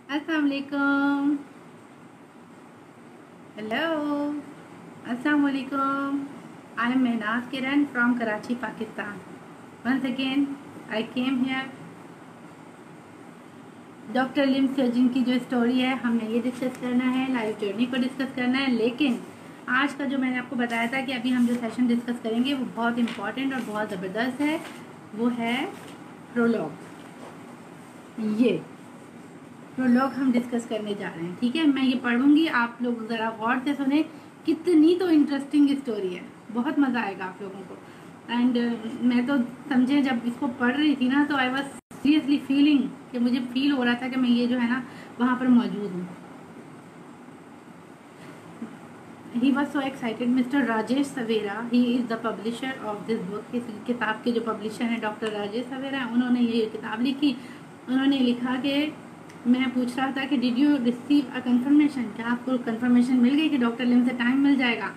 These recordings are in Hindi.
अस्सलाम वालेकुम। हेलो, अस्सलाम वालेकुम। I am Mahnaz Kiran from Karachi, Pakistan. Once again I came here. Doctor Lim surgeon की जो स्टोरी है हमने ये डिस्कस करना है, लाइफ जर्नी को डिस्कस करना है। लेकिन आज का जो मैंने आपको बताया था कि अभी हम जो सेशन डिस्कस करेंगे वो बहुत इंपॉर्टेंट और बहुत ज़बरदस्त है। वो है प्रोलॉग। ये प्रोलॉग हम डिस्कस करने जा रहे हैं, ठीक है। मैं ये पढ़ूंगी, आप लोग ज़रा गौर से सुने। कितनी तो इंटरेस्टिंग स्टोरी है, बहुत मज़ा आएगा आप लोगों को। एंड मैं तो समझे जब इसको पढ़ रही थी ना, तो आई वॉज सीरियसली फीलिंग कि मुझे फील हो रहा था कि मैं ये जो है ना वहाँ पर मौजूद हूँ। He was so excited. Mister Rajesh Savera, he is the publisher of this book. इस किताब के जो पब्लिशर हैं डॉक्टर राजेश सवेरा, उन्होंने ये किताब लिखी। उन्होंने लिखा कि मैं पूछ रहा था कि did you receive a confirmation, क्या आपको कंफर्मेशन मिल गई कि डॉक्टर लिम से टाइम मिल जाएगा।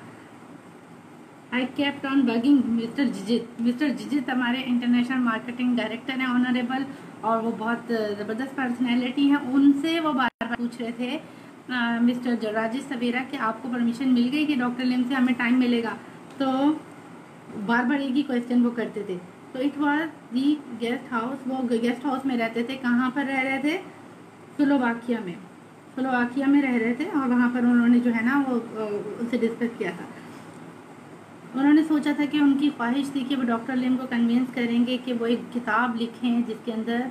I kept on bugging mister Jijit. Mister Jijit हमारे इंटरनेशनल मार्केटिंग डायरेक्टर हैं, ऑनरेबल, और वो बहुत ज़बरदस्त पर्सनैलिटी हैं। उनसे वो बार बार पूछ रहे थे मिस्टर राजेश सवेरा कि आपको परमिशन मिल गई कि डॉक्टर लिम से हमें टाइम मिलेगा। तो बार बार एक ही क्वेश्चन वो करते थे। तो it was the guest house. वो गेस्ट हाउस में रहते थे। कहाँ पर रह रहे थे? स्लोवाकिया में। स्लोवाकिया में रह रहे थे और वहाँ पर उन्होंने जो है ना वो उनसे डिस्कस किया था। उन्होंने सोचा था कि उनकी ख्वाहिश थी कि वो डॉक्टर लिम को कन्विंस करेंगे कि वो एक किताब लिखें जिसके अंदर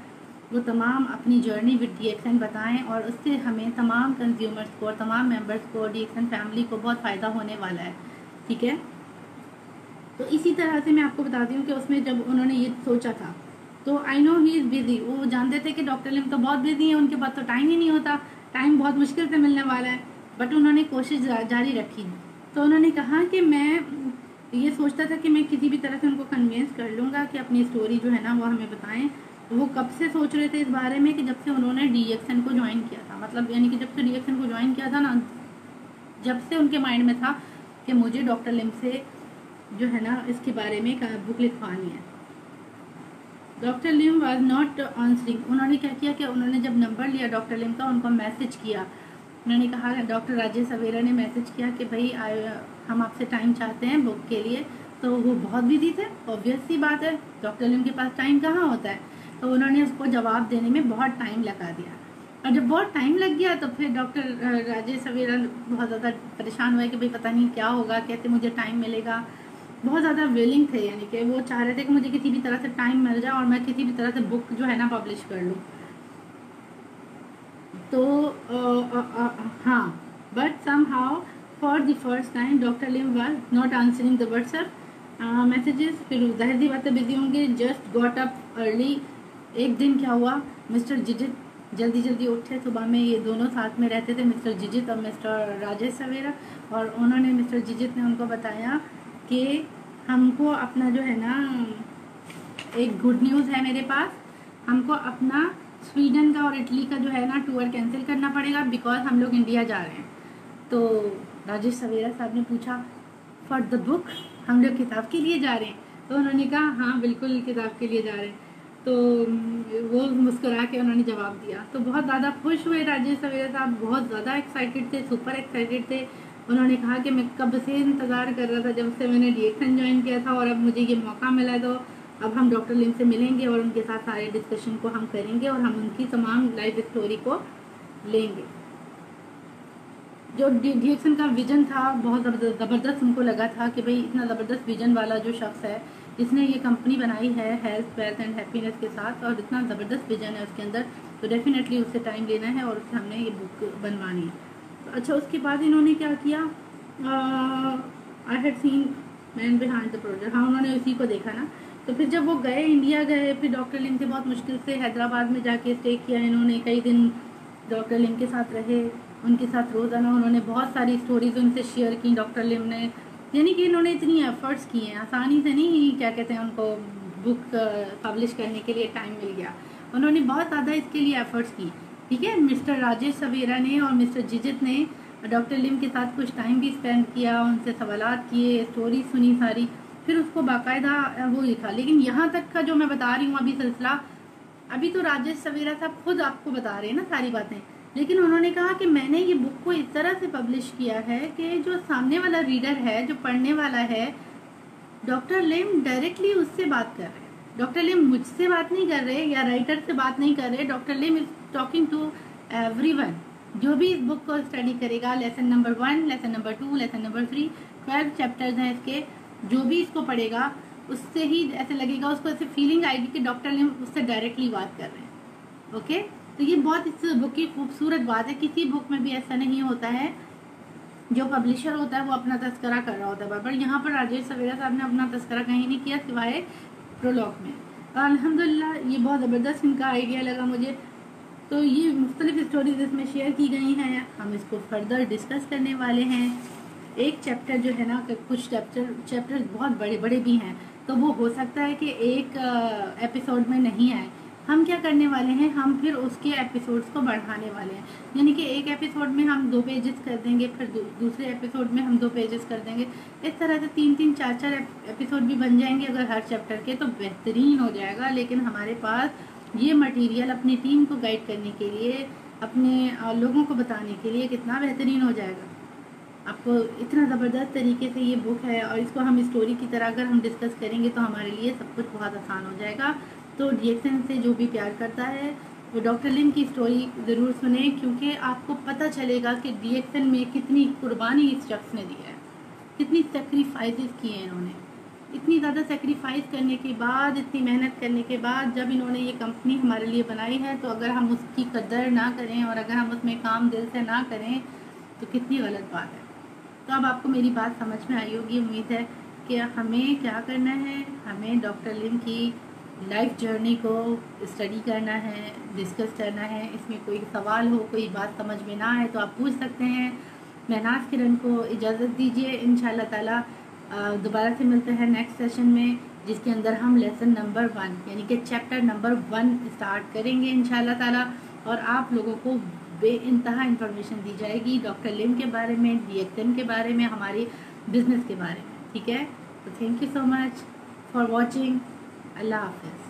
वो तमाम अपनी जर्नी विद डीएक्सन बताएं, और उससे हमें तमाम कंज्यूमर्स को और तमाम मेंबर्स को, डीएक्सन फैमिली को बहुत फ़ायदा होने वाला है, ठीक है। तो इसी तरह से मैं आपको बताती हूँ कि उसमें जब उन्होंने ये सोचा था, तो I know he is busy. वो जानते थे कि डॉक्टर लिम तो बहुत बिजी हैं, उनके पास तो टाइम ही नहीं होता, टाइम बहुत मुश्किल से मिलने वाला है। बट उन्होंने कोशिश जारी रखी। तो उन्होंने कहा कि मैं ये सोचता था कि मैं किसी भी तरह से उनको कन्विंस कर लूँगा कि अपनी स्टोरी जो है ना वो हमें बताएं। वो कब से सोच रहे थे इस बारे में कि जब से उन्होंने डीएक्सन को ज्वाइन किया था, मतलब यानी कि जब से डीएक्सन को ज्वाइन किया था ना, जब से उनके माइंड में था कि मुझे डॉक्टर लिम से जो है ना इसके बारे में एक बुक लिखवानी है। Doctor Lim was not answering. उन्होंने क्या किया कि उन्होंने जब नंबर लिया डॉक्टर लिम का, उनको मैसेज किया। उन्होंने कहा, डॉक्टर राजेश सवेरा ने मैसेज किया कि भाई हम आपसे टाइम चाहते हैं बुक के लिए। तो वो बहुत बिजी थे, ऑब्वियस सी बात है, डॉक्टर लिम के पास टाइम कहाँ होता है। तो उन्होंने उसको जवाब देने में बहुत टाइम लगा दिया। और जब बहुत टाइम लग गया तो फिर डॉक्टर राजेश सवेरा बहुत ज़्यादा परेशान हुए कि भाई पता नहीं क्या होगा, कैसे मुझे टाइम मिलेगा। बहुत ज़्यादा विलिंग थे, यानी कि वो चाह रहे थे कि मुझे किसी भी तरह से टाइम मिल जाए और मैं किसी भी तरह से बुक जो है ना पब्लिश कर लूँ। तो हाँ, but somehow for the first time doctor Lim was not answering the WhatsApp messages. फिर जाहिर सी बात है बिजी होंगे। Just got up early. एक दिन क्या हुआ, मिस्टर जिजित जल्दी जल्दी उठे सुबह में। ये दोनों साथ में रहते थे, मिस्टर जिजित और मिस्टर राजेश सवेरा। और उन्होंने, मिस्टर जिजित ने उनको बताया कि हमको अपना जो है ना, एक गुड न्यूज़ है मेरे पास, हमको अपना स्वीडन का और इटली का जो है ना टूर कैंसिल करना पड़ेगा बिकॉज हम लोग इंडिया जा रहे हैं। तो राजेश सवेरा साहब ने पूछा, फॉर द बुक, हम लोग किताब के लिए जा रहे हैं? तो उन्होंने कहा हाँ बिल्कुल किताब के लिए जा रहे हैं। तो वो मुस्कुरा के उन्होंने जवाब दिया। तो बहुत ज़्यादा खुश हुए राजेश सवेरा साहब, बहुत ज़्यादा एक्साइटेड थे, सुपर एक्साइटेड थे। उन्होंने कहा कि मैं कब से इंतज़ार कर रहा था, जब से मैंने डीएक्सन ज्वाइन किया था, और अब मुझे ये मौका मिला। तो अब हम डॉक्टर लिम से मिलेंगे और उनके साथ सारे डिस्कशन को हम करेंगे और हम उनकी तमाम लाइफ स्टोरी को लेंगे। जो डीएक्सन का विजन था बहुत ज़बरदस्त उनको लगा था कि भाई इतना ज़बरदस्त विजन वाला जो शख्स है जिसने ये कंपनी बनाई है हेल्थ, वेल्थ एंड हैप्पीनेस के साथ, और इतना ज़बरदस्त विजन है उसके अंदर, तो डेफिनेटली उससे टाइम लेना है और उससे हमने ये बुक बनवानी है। तो अच्छा, उसके बाद इन्होंने क्या किया, I had seen man behind the project. हाँ, उन्होंने उसी को देखा ना। तो फिर जब वो गए, इंडिया गए, फिर डॉक्टर लिम से बहुत मुश्किल से हैदराबाद में जाके स्टे किया इन्होंने। कई दिन डॉक्टर लिम के साथ रहे, उनके साथ रोज़ाना उन्होंने बहुत सारी स्टोरीज उनसे शेयर की डॉक्टर लिम ने। यानी कि इन्होंने इतनी एफर्ट्स किए हैं, आसानी से नहीं, क्या कहते हैं उनको, बुक पब्लिश करने के लिए टाइम मिल गया। उन्होंने बहुत ज़्यादा इसके लिए एफर्ट्स की, ठीक है। मिस्टर राजेश सवेरा ने और मिस्टर जिजित ने डॉक्टर लिम के साथ कुछ टाइम भी स्पेंड किया, उनसे सवालात किए, स्टोरी सुनी सारी, फिर उसको बाकायदा वो लिखा। लेकिन यहाँ तक का जो मैं बता रही हूँ अभी सिलसिला, अभी तो राजेश सवेरा साहब खुद आपको बता रहे हैं ना सारी बातें, लेकिन उन्होंने कहा कि मैंने ये बुक को इस तरह से पब्लिश किया है कि जो सामने वाला रीडर है, जो पढ़ने वाला है, डॉक्टर लिम डायरेक्टली उससे बात कर रहे हैं। डॉक्टर लिम मुझसे बात नहीं कर रहे या राइटर से बात नहीं कर रहे, doctor Lim is talking to everyone. जो भी इस बुक को स्टडी करेगा, lesson number 1, lesson number 2, lesson number 3, 12 chapters हैं इसके, जो भी इसको पढ़ेगा उससे ही ऐसे लगेगा, उसको ऐसे फीलिंग आएगी कि डॉक्टर लिम उससे डायरेक्टली बात कर रहे हैं। ओके, तो ये बहुत इस बुक की खूबसूरत बात है। किसी बुक में भी ऐसा नहीं होता है जो पब्लिशर होता है वो अपना तस्करा कर रहा होता है, पर यहाँ पर राजेश सवेरा साहब ने अपना तस्करा कहीं नहीं किया सिवाय प्रोलॉग में। अल्हम्दुलिल्लाह ये बहुत ज़बरदस्त इनका आइडिया लगा मुझे। तो ये मुख्तलिफ स्टोरीज इसमें शेयर की गई हैं, हम इसको फर्दर डिस्कस करने वाले हैं। एक चैप्टर जो है ना, कुछ चैप्टर्स बहुत बड़े बड़े भी हैं, तो वो हो सकता है कि एक एपिसोड में नहीं आए। हम क्या करने वाले हैं, हम फिर उसके एपिसोड्स को बढ़ाने वाले हैं, यानी कि एक एपिसोड में हम 2 पेजेस कर देंगे, फिर दूसरे एपिसोड में हम 2 पेजेस कर देंगे। इस तरह से 3-3, 4-4 एपिसोड भी बन जाएंगे अगर हर चैप्टर के, तो बेहतरीन हो जाएगा। लेकिन हमारे पास ये मटेरियल अपनी टीम को गाइड करने के लिए, अपने लोगों को बताने के लिए कितना बेहतरीन हो जाएगा। आपको इतना ज़बरदस्त तरीके से ये बुक है और इसको हम स्टोरी की तरह अगर हम डिस्कस करेंगे तो हमारे लिए सब कुछ बहुत आसान हो जाएगा। तो रिएक्शन से जो भी प्यार करता है वो डॉक्टर लिम की स्टोरी ज़रूर सुने, क्योंकि आपको पता चलेगा कि रिएक्शन में कितनी कुर्बानी इस शख्स ने दी है, कितनी सेक्रीफाइसेस किए हैं इन्होंने। इतनी ज़्यादा सेक्रीफाइस करने के बाद, इतनी मेहनत करने के बाद जब इन्होंने ये कंपनी हमारे लिए बनाई है, तो अगर हम उसकी कदर ना करें और अगर हम उसमें काम दिल से ना करें तो कितनी गलत बात है। तो अब आपको मेरी बात समझ में आई होगी, उम्मीद है कि हमें क्या करना है। हमें डॉक्टर लिम की लाइफ जर्नी को स्टडी करना है, डिस्कस करना है। इसमें कोई सवाल हो, कोई बात समझ में ना आए तो आप पूछ सकते हैं। महनाज किरण को इजाज़त दीजिए, इंशाल्लाह ताला दोबारा से मिलते हैं नेक्स्ट सेशन में, जिसके अंदर हम लेसन नंबर 1 यानी कि चैप्टर नंबर 1 स्टार्ट करेंगे इंशाल्लाह ताला। और आप लोगों को बेइंतहा इंफॉर्मेशन दी जाएगी डॉक्टर लिम के बारे में, रिएक्शन के बारे में, हमारी बिजनेस के बारे में। ठीक है, तो thank you so much for watching. अल्लाह हाफ़िज़।